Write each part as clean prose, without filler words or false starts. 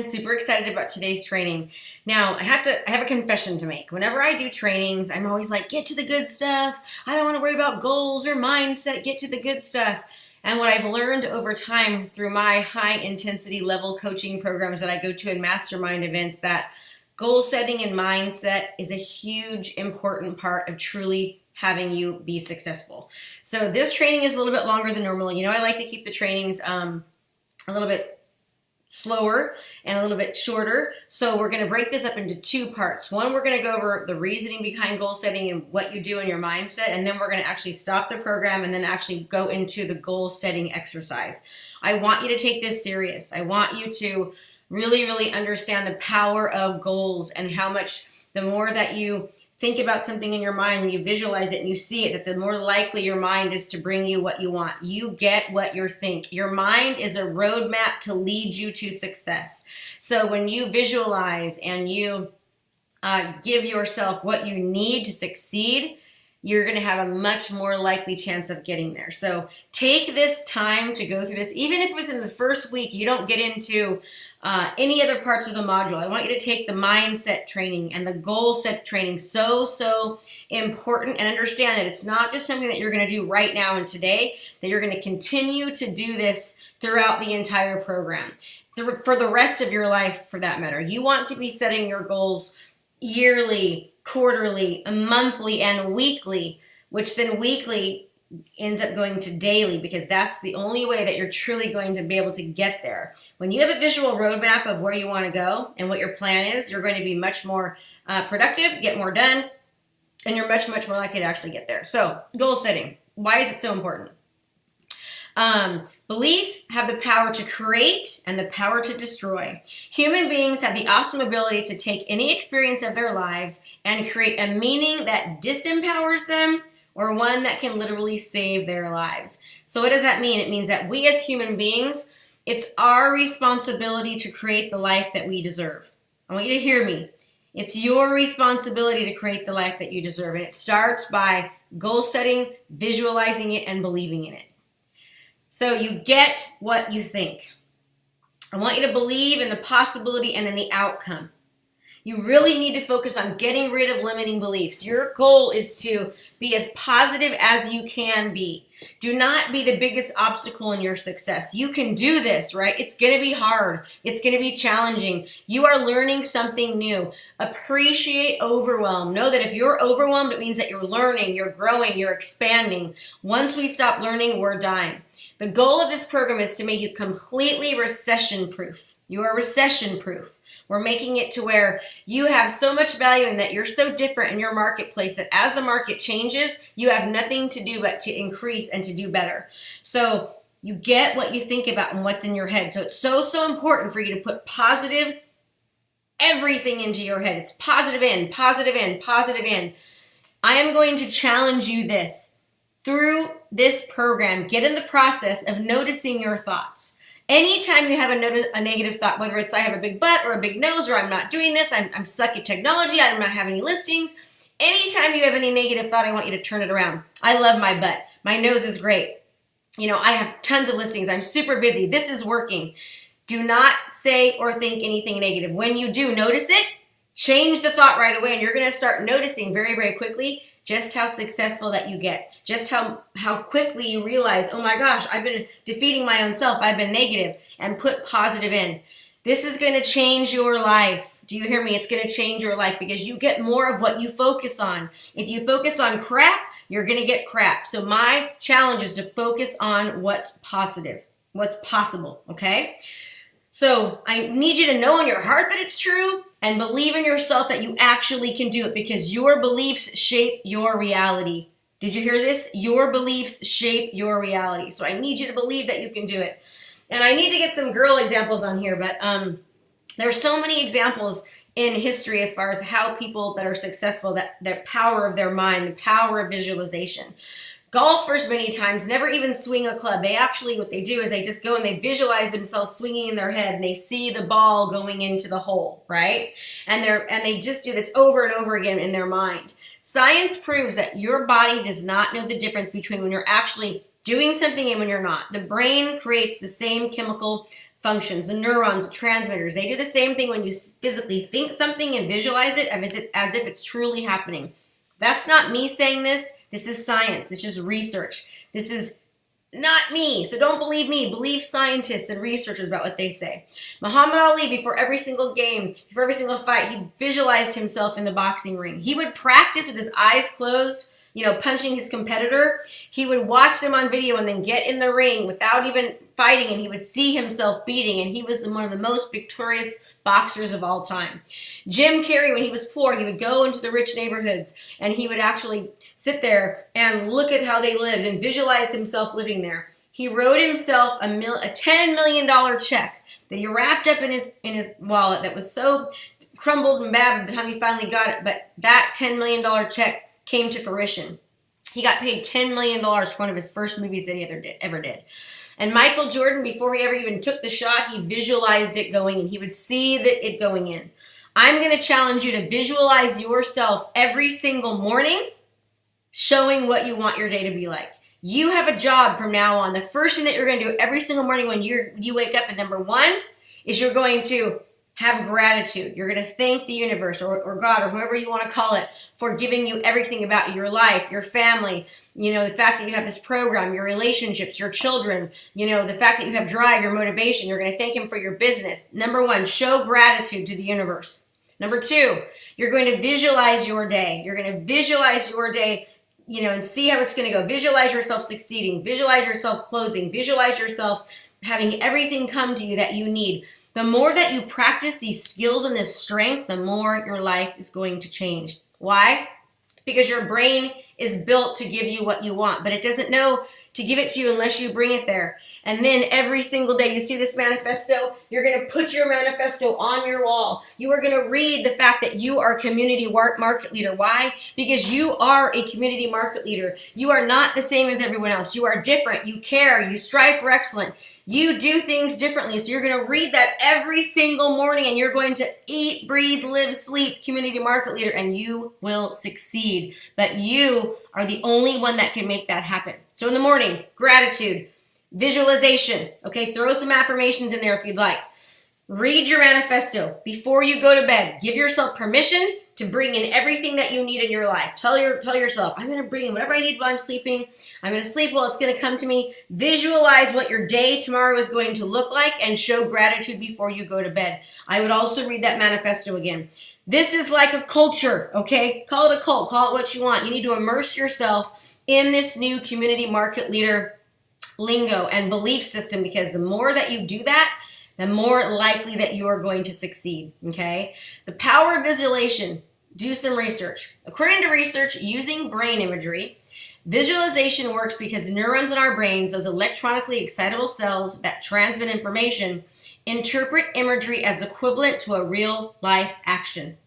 Super excited about today's training. Now, I have a confession to make. Whenever I do trainings, I'm always like, get to the good stuff. I don't want to worry about goals or mindset. Get to the good stuff. And what I've learned over time through my high intensity level coaching programs that I go to in mastermind events, that goal setting and mindset is a huge important part of truly having you be successful. So this training is a little bit longer than normal. You know, I like to keep the trainings a little bit slower and a little bit shorter. So we're going to break this up into two parts. One, we're going to go over the reasoning behind goal setting and what you do in your mindset. And then we're going to actually stop the program and then actually go into the goal setting exercise. I want you to take this serious. I want you to really understand the power of goals and how much the more that you think about something in your mind and you visualize it and you see it, that the more likely your mind is to bring you what you want. You get what you think. Your mind is a roadmap to lead you to success. So when you visualize and you give yourself what you need to succeed, you're going to have a much more likely chance of getting there. So take this time to go through this. Even if within the first week you don't get into any other parts of the module, I want you to take the mindset training and the goal set training. So important, and understand that it's not just something that you're going to do right now and today, that you're going to continue to do this throughout the entire program, for the rest of your life for that matter. You want to be setting your goals yearly, quarterly, monthly, and weekly, which then weekly ends up going to daily, because that's the only way that you're truly going to be able to get there. When you have a visual roadmap of where you want to go and what your plan is, you're going to be much more productive, get more done, and you're much more likely to actually get there. So goal setting, why is it so important? Beliefs have the power to create and the power to destroy. Human beings have the awesome ability to take any experience of their lives and create a meaning that disempowers them, or one that can literally save their lives. So what does that mean? It means that we as human beings, it's our responsibility to create the life that we deserve. I want you to hear me. It's your responsibility to create the life that you deserve. And it starts by goal setting, visualizing it, and believing in it. So you get what you think. I want you to believe in the possibility and in the outcome. You really need to focus on getting rid of limiting beliefs. Your goal is to be as positive as you can be. Do not be the biggest obstacle in your success. You can do this, right? It's going to be hard. It's going to be challenging. You are learning something new. Appreciate overwhelm. Know that if you're overwhelmed, it means that you're learning, you're growing, you're expanding. Once we stop learning, we're dying. The goal of this program is to make you completely recession-proof. You are recession-proof. We're making it to where you have so much value and that you're so different in your marketplace that as the market changes, you have nothing to do but to increase and to do better. So you get what you think about and what's in your head. So it's so important for you to put positive everything into your head. It's positive in, positive in, positive in. I am going to challenge you this. Through this program, get in the process of noticing your thoughts. Anytime you have a negative thought, whether it's I have a big butt or a big nose, or I'm not doing this, I'm stuck at technology, I do not have any listings. Anytime you have any negative thought, I want you to turn it around. I love my butt. My nose is great. You know, I have tons of listings. I'm super busy. This is working. Do not say or think anything negative. When you do notice it, change the thought right away, and you're going to start noticing very quickly just how successful that you get. Just how quickly you realize, oh my gosh, I've been defeating my own self. I've been negative, and put positive in. This is going to change your life. Do you hear me? It's going to change your life because you get more of what you focus on. If you focus on crap, you're going to get crap. So my challenge is to focus on what's positive, what's possible, okay? So I need you to know in your heart that it's true and believe in yourself that you actually can do it, because your beliefs shape your reality. Did you hear this? Your beliefs shape your reality. So I need you to believe that you can do it. And I need to get some girl examples on here, but there's so many examples in history as far as how people that are successful, that the power of their mind, the power of visualization. Golfers many times never even swing a club. They actually, what they do is they just go and they visualize themselves swinging in their head, and they see the ball going into the hole, right? And they just do this over and over again in their mind. Science proves that your body does not know the difference between when you're actually doing something and when you're not. The brain creates the same chemical functions, the neurons, the transmitters. They do the same thing when you physically think something and visualize it as if it's truly happening. That's not me saying this. This is science. This is research. This is not me. So don't believe me. Believe scientists and researchers about what they say. Muhammad Ali, before every single game, before every single fight, he visualized himself in the boxing ring. He would practice with his eyes closed, punching his competitor. He would watch them on video and then get in the ring without even fighting, and he would see himself beating, and he was one of the most victorious boxers of all time. Jim Carrey, when he was poor, he would go into the rich neighborhoods, and he would actually sit there and look at how they lived and visualize himself living there. He wrote himself a $10 million check that he wrapped up in his wallet that was so crumbled and bad by the time he finally got it, but that $10 million check came to fruition. He got paid $10 million for one of his first movies that he ever did. And Michael Jordan, before he ever even took the shot, he visualized it going in. He would see it going in. I'm going to challenge you to visualize yourself every single morning showing what you want your day to be like. You have a job from now on. The first thing that you're going to do every single morning when you wake up, and number one, is you're going to have gratitude. You're going to thank the universe or God or whoever you want to call it for giving you everything about your life, your family, the fact that you have this program, your relationships, your children, the fact that you have drive, your motivation. You're going to thank him for your business. Number one, show gratitude to the universe. Number two, you're going to visualize your day. You're going to visualize your day, and see how it's going to go. Visualize yourself succeeding. Visualize yourself closing. Visualize yourself having everything come to you that you need. The more that you practice these skills and this strength, the more your life is going to change. Why? Because your brain is built to give you what you want, but it doesn't know to give it to you unless you bring it there. And then every single day, you see this manifesto, you're going to put your manifesto on your wall. You are going to read the fact that you are a community market leader. Why? Because you are a community market leader. You are not the same as everyone else. You are different. You care. You strive for excellence. You do things differently. So you're going to read that every single morning, and you're going to eat, breathe, live, sleep, community market leader, and you will succeed. But you are the only one that can make that happen. So in the morning, gratitude, visualization. Okay, throw some affirmations in there if you'd like. Read your manifesto before you go to bed. Give yourself permission to bring in everything that you need in your life. Tell yourself, I'm going to bring in whatever I need while I'm sleeping. I'm going to sleep while it's going to come to me. Visualize what your day tomorrow is going to look like and show gratitude before you go to bed. I would also read that manifesto again. This is like a culture, okay? Call it a cult. Call it what you want. You need to immerse yourself in this new community market leader lingo and belief system, because the more that you do that, the more likely that you are going to succeed, okay? The power of visualization. Do some research. According to research using brain imagery, visualization works because neurons in our brains, those electronically excitable cells that transmit information, interpret imagery as equivalent to a real-life action.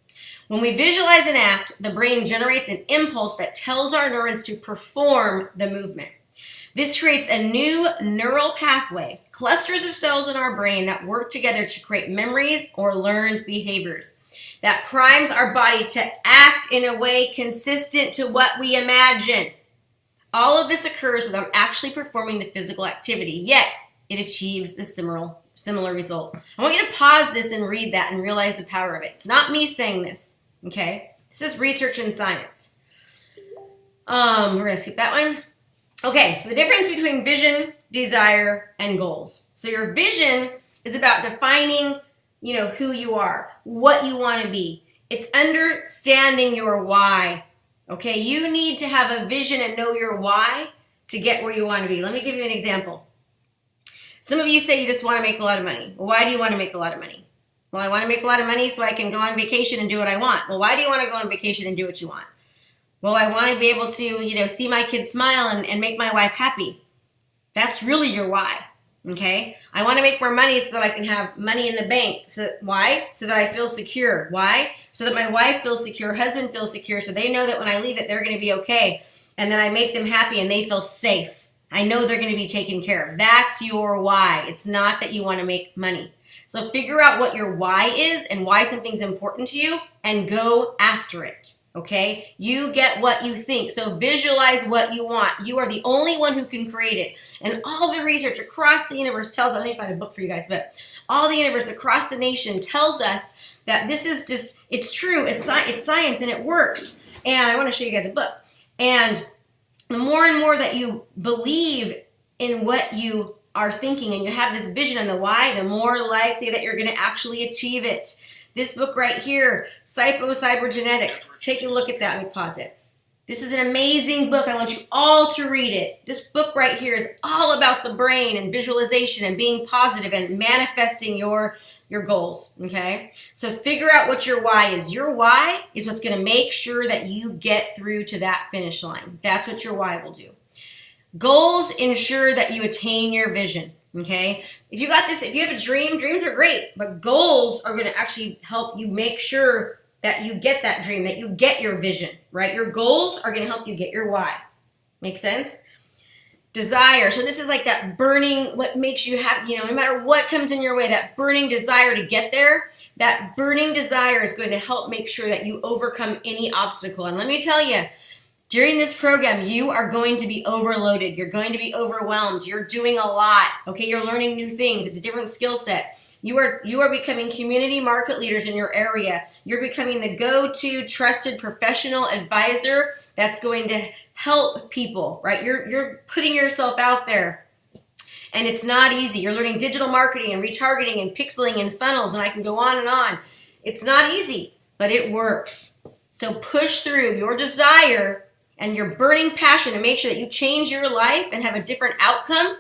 When we visualize an act, the brain generates an impulse that tells our neurons to perform the movement. This creates a new neural pathway, clusters of cells in our brain that work together to create memories or learned behaviors. That primes our body to act in a way consistent to what we imagine. All of this occurs without actually performing the physical activity, yet it achieves the similar result. I want you to pause this and read that and realize the power of it. It's not me saying this, okay? This is research and science. We're going to skip that one. Okay, so the difference between vision, desire, and goals. So your vision is about defining, who you are, what you want to be. It's understanding your why. Okay, you need to have a vision and know your why to get where you want to be. Let me give you an example. Some of you say you just want to make a lot of money. Well, why do you want to make a lot of money? Well, I want to make a lot of money so I can go on vacation and do what I want. Well, why do you want to go on vacation and do what you want? Well, I want to be able to, see my kids smile and make my wife happy. That's really your why, okay? I want to make more money so that I can have money in the bank. So why? So that I feel secure. Why? So that my wife feels secure, husband feels secure, so they know that when I leave it, they're going to be okay. And then I make them happy and they feel safe. I know they're going to be taken care of. That's your why. It's not that you want to make money. So figure out what your why is and why something's important to you and go after it. Okay? You get what you think. So visualize what you want. You are the only one who can create it. And all the research across the universe tells us, I need to find a book for you guys, but all the universe across the nation tells us that this is just, it's true, it's science, and it works. And I want to show you guys a book. And the more and more that you believe in what you are thinking and you have this vision and the why, the more likely that you're going to actually achieve it. This book right here, Cybergenetics. Take a look at that. Let me pause it. This is an amazing book. I want you all to read it. This book right here is all about the brain and visualization and being positive and manifesting your goals, okay? So figure out what your why is. Your why is what's going to make sure that you get through to that finish line. That's what your why will do. Goals ensure that you attain your vision. Okay, if you got this, if you have a dream, dreams are great, but goals are going to actually help you make sure that you get that dream, that you get your vision, right? Your goals are going to help you get your why. Make sense? Desire. So this is like that burning, what makes you have, no matter what comes in your way, that burning desire to get there, that burning desire is going to help make sure that you overcome any obstacle. And let me tell you, during this program, you are going to be overloaded. You're going to be overwhelmed. You're doing a lot. Okay, you're learning new things. It's a different skill set. You are becoming community market leaders in your area. You're becoming the go-to trusted professional advisor that's going to help people, right? You're putting yourself out there. And it's not easy. You're learning digital marketing and retargeting and pixeling and funnels, and I can go on and on. It's not easy, but it works. So push through your desire and your burning passion to make sure that you change your life and have a different outcome.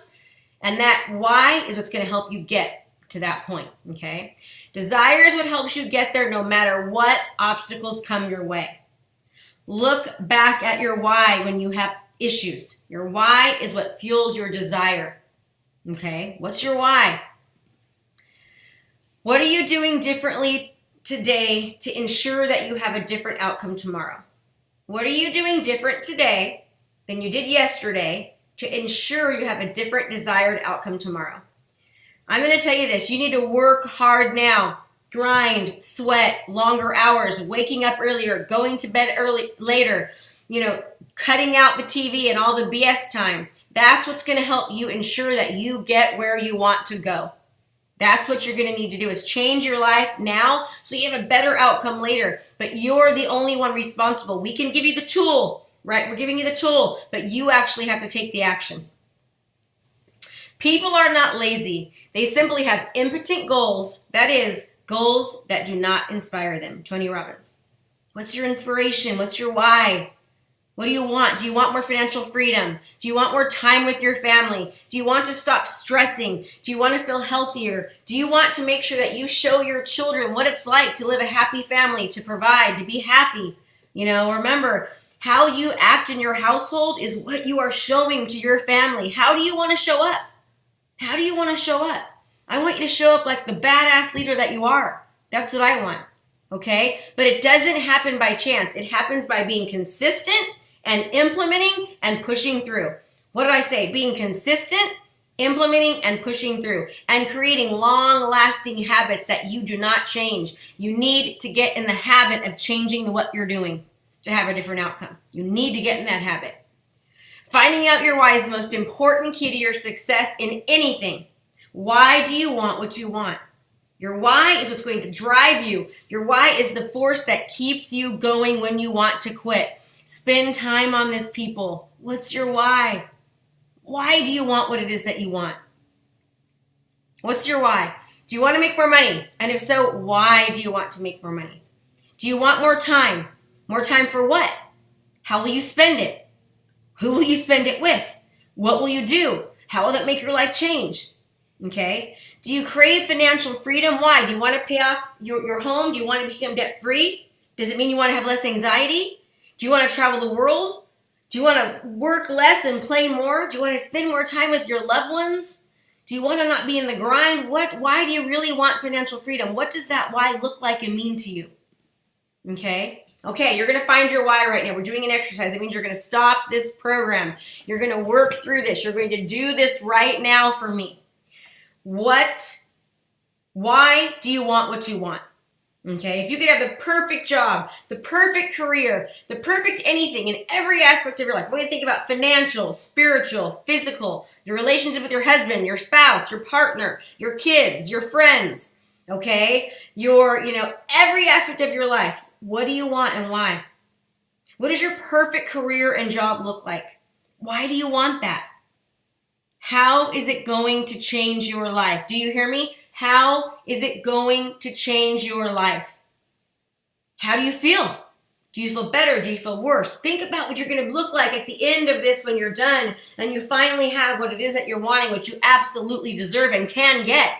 And that why is what's going to help you get to that point, okay? Desire is what helps you get there no matter what obstacles come your way. Look back at your why when you have issues. Your why is what fuels your desire, okay? What's your why? What are you doing differently today to ensure that you have a different outcome tomorrow? What are you doing different today than you did yesterday to ensure you have a different desired outcome tomorrow? I'm going to tell you this. You need to work hard now. Grind, sweat, longer hours, waking up earlier, going to bed later, cutting out the TV and all the BS time. That's what's going to help you ensure that you get where you want to go. That's what you're going to need to do is change your life now so you have a better outcome later. But you're the only one responsible. We can give you the tool, right? We're giving you the tool, but you actually have to take the action. People are not lazy. They simply have impotent goals. That is, goals that do not inspire them. Tony Robbins. What's your inspiration? What's your why? What do you want? Do you want more financial freedom? Do you want more time with your family? Do you want to stop stressing? Do you want to feel healthier? Do you want to make sure that you show your children what it's like to live a happy family, to provide, to be happy? Remember, how you act in your household is what you are showing to your family. How do you want to show up? How do you want to show up? I want you to show up like the badass leader that you are. That's what I want, okay? But it doesn't happen by chance. It happens by being consistent and implementing and pushing through. What did I say? Being consistent, implementing, and pushing through, and creating long-lasting habits that you do not change. You need to get in the habit of changing what you're doing to have a different outcome. You need to get in that habit. Finding out your why is the most important key to your success in anything. Why do you want what you want? Your why is what's going to drive you. Your why is the force that keeps you going when you want to quit. Spend time on this, people. What's your why? Why do you want what it is that you want? What's your why? Do you want to make more money? And if so, why do you want to make more money? Do you want more time? More time for what? How will you spend it? Who will you spend it with? What will you do? How will that make your life change? Okay? Do you crave financial freedom? Why? Do you want to pay off your home? Do you want to become debt free? Does it mean you want to have less anxiety? Do you want to travel the world? Do you want to work less and play more? Do you want to spend more time with your loved ones? Do you want to not be in the grind? Why do you really want financial freedom? What does that why look like and mean to you? Okay, you're going to find your why right now. We're doing an exercise. It means you're going to stop this program. You're going to work through this. You're going to do this right now for me. Why do you want what you want? Okay, if you could have the perfect job, the perfect career, the perfect anything in every aspect of your life, what do you think about financial, spiritual, physical, your relationship with your husband, your spouse, your partner, your kids, your friends, okay? Every aspect of your life. What do you want and why? What does your perfect career and job look like? Why do you want that? How is it going to change your life? Do you hear me? How is it going to change your life? How do you feel? Do you feel better? Do you feel worse? Think about what you're going to look like at the end of this when you're done and you finally have what it is that you're wanting, what you absolutely deserve and can get.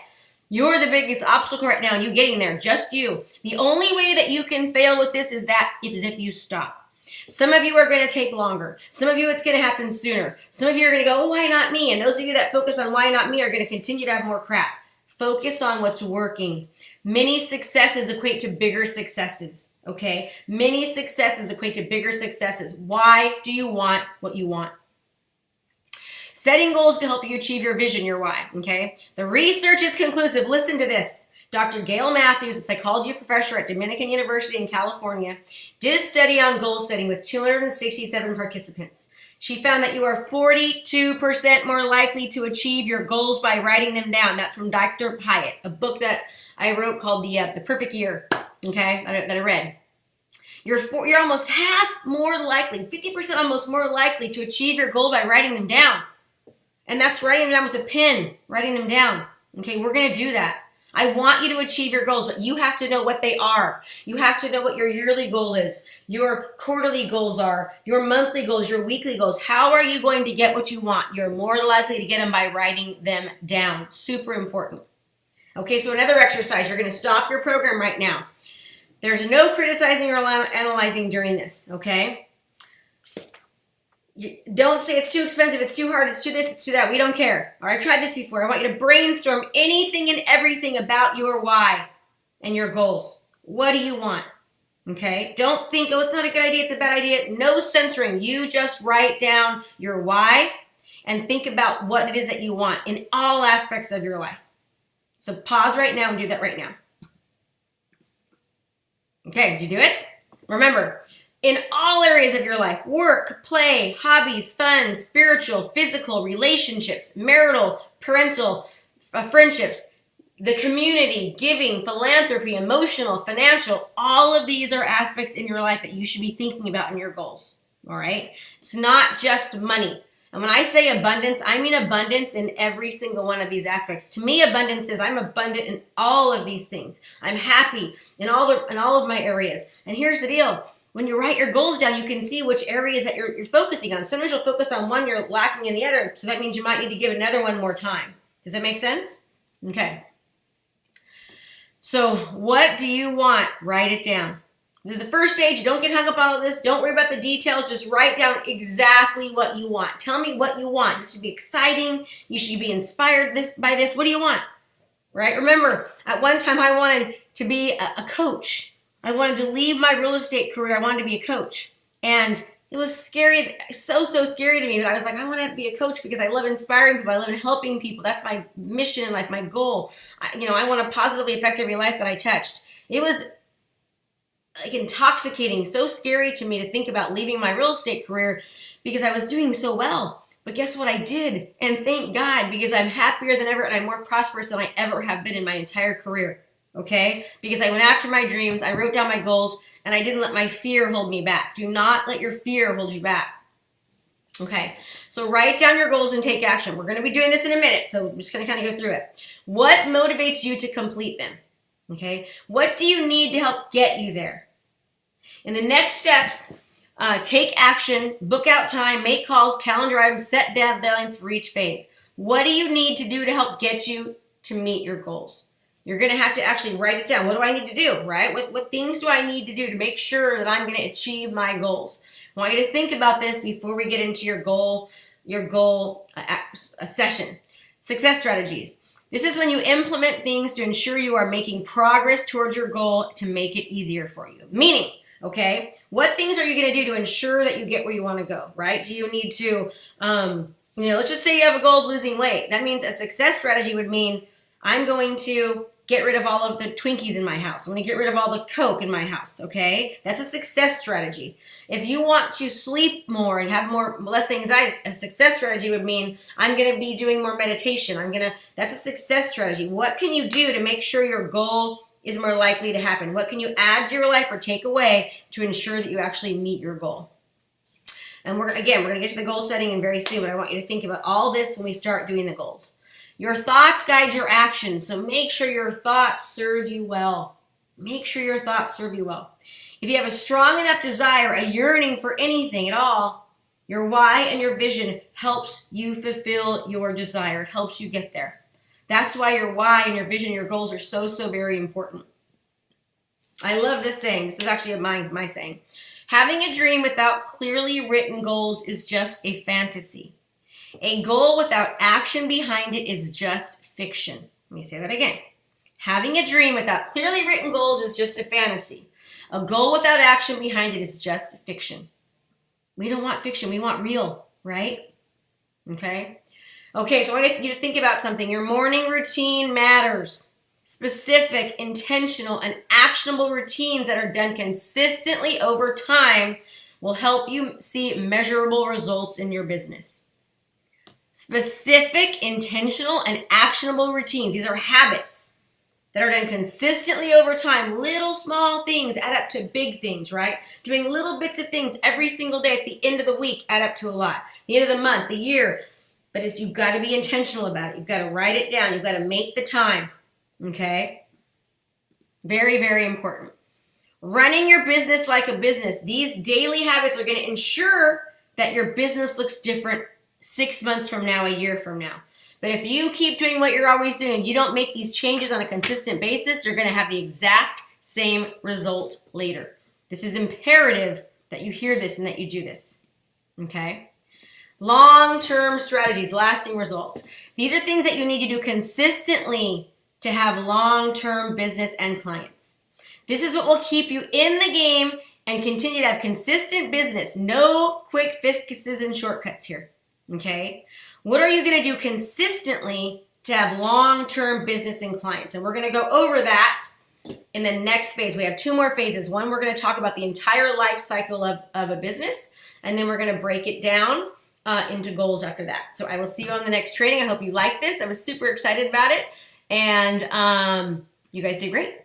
You're the biggest obstacle right now and you getting there, just you. The only way that you can fail with this is if you stop. Some of you are going to take longer. Some of you, it's going to happen sooner. Some of you are going to go, oh, why not me? And those of you that focus on why not me are going to continue to have more crap. Focus on what's working. Many successes equate to bigger successes, okay? Many successes equate to bigger successes. Why do you want what you want? Setting goals to help you achieve your vision, your why, okay? The research is conclusive. Listen to this. Dr. Gail Matthews, a psychology professor at Dominican University in California, did a study on goal setting with 267 participants. She found that you are 42% more likely to achieve your goals by writing them down. That's from Dr. Hyatt, a book that I wrote called The Perfect Year, okay, that I read. You're almost half more likely, 50% almost more likely to achieve your goal by writing them down. And that's writing them down with a pen, writing them down. Okay, we're going to do that. I want you to achieve your goals, but you have to know what they are. You have to know what your yearly goal is, your quarterly goals are, your monthly goals, your weekly goals. How are you going to get what you want? You're more likely to get them by writing them down. Super important. Okay, so another exercise. You're going to stop your program right now. There's no criticizing or analyzing during this, okay? Don't say it's too expensive, it's too hard, it's too this, it's too that. We don't care. All right, I've tried this before. I want you to brainstorm anything and everything about your why and your goals. What do you want? Okay? Don't think, oh, it's not a good idea, it's a bad idea. No censoring. You just write down your why and think about what it is that you want in all aspects of your life. So pause right now and do that right now. Okay, did you do it? Remember, in all areas of your life, work, play, hobbies, fun, spiritual, physical, relationships, marital, parental, friendships, the community, giving, philanthropy, emotional, financial, all of these are aspects in your life that you should be thinking about in your goals, all right? It's not just money. And when I say abundance, I mean abundance in every single one of these aspects. To me, abundance is I'm abundant in all of these things. I'm happy in all of my areas. And here's the deal. When you write your goals down, you can see which areas that you're focusing on. Sometimes you'll focus on one, you're lacking in the other. So that means you might need to give another one more time. Does that make sense? Okay. So what do you want? Write it down. The first stage, don't get hung up on all this. Don't worry about the details. Just write down exactly what you want. Tell me what you want. This should be exciting. You should be inspired by this. What do you want? Right? Remember, at one time I wanted to be a coach. I wanted to leave my real estate career. I wanted to be a coach. And it was scary, so scary to me. But I was like, I want to be a coach because I love inspiring people. I love helping people. That's my mission in life, my goal. I want to positively affect every life that I touched. It was like intoxicating, so scary to me to think about leaving my real estate career because I was doing so well. But guess what I did? And thank God, because I'm happier than ever and I'm more prosperous than I ever have been in my entire career. Okay? Because I went after my dreams, I wrote down my goals, and I didn't let my fear hold me back. Do not let your fear hold you back. Okay, so write down your goals and take action. We're going to be doing this in a minute, so I'm just going to kind of go through it. What motivates you to complete them? Okay, what do you need to help get you there? In the next steps, take action, book out time, make calls, calendar items, set deadlines for each phase. What do you need to do to help get you to meet your goals? You're going to have to actually write it down. What do I need to do, right? What things do I need to do to make sure that I'm going to achieve my goals? I want you to think about this before we get into your goal session. Success strategies. This is when you implement things to ensure you are making progress towards your goal to make it easier for you. Meaning, okay, what things are you going to do to ensure that you get where you want to go, right? Do you need to, let's just say you have a goal of losing weight. That means a success strategy would mean I'm going to get rid of all of the Twinkies in my house. I'm going to get rid of all the Coke in my house, okay? That's a success strategy. If you want to sleep more and have less anxiety, a success strategy would mean I'm going to be doing more meditation. That's a success strategy. What can you do to make sure your goal is more likely to happen? What can you add to your life or take away to ensure that you actually meet your goal? And we're going to get to the goal setting in very soon, but I want you to think about all this when we start doing the goals. Your thoughts guide your actions, so make sure your thoughts serve you well. Make sure your thoughts serve you well. If you have a strong enough desire, a yearning for anything at all, your why and your vision helps you fulfill your desire. It helps you get there. That's why your why and your vision, your goals are so, so very important. I love this saying. This is actually my saying. Having a dream without clearly written goals is just a fantasy. A goal without action behind it is just fiction. Let me say that again. Having a dream without clearly written goals is just a fantasy. A goal without action behind it is just fiction. We don't want fiction. We want real, right? Okay? Okay, so I want you to think about something. Your morning routine matters. Specific, intentional, and actionable routines that are done consistently over time will help you see measurable results in your business. Specific, intentional, and actionable routines. These are habits that are done consistently over time. Little small things add up to big things, right? Doing little bits of things every single day at the end of the week add up to a lot. The end of the month, the year. But you've got to be intentional about it. You've got to write it down. You've got to make the time. Okay? Very, very important. Running your business like a business. These daily habits are going to ensure that your business looks different 6 months from now, a year from now. But if you keep doing what you're always doing, you don't make these changes on a consistent basis, you're going to have the exact same result later. This is imperative that you hear this and that you do this. Okay? Long-term strategies, lasting results. These are things that you need to do consistently to have long-term business and clients. This is what will keep you in the game and continue to have consistent business. No quick fixes and shortcuts here. Okay? What are you going to do consistently to have long-term business and clients? And we're going to go over that in the next phase. We have 2 more phases. One, we're going to talk about the entire life cycle of a business, and then we're going to break it down into goals after that. So I will see you on the next training. I hope you like this. I was super excited about it, and you guys did great.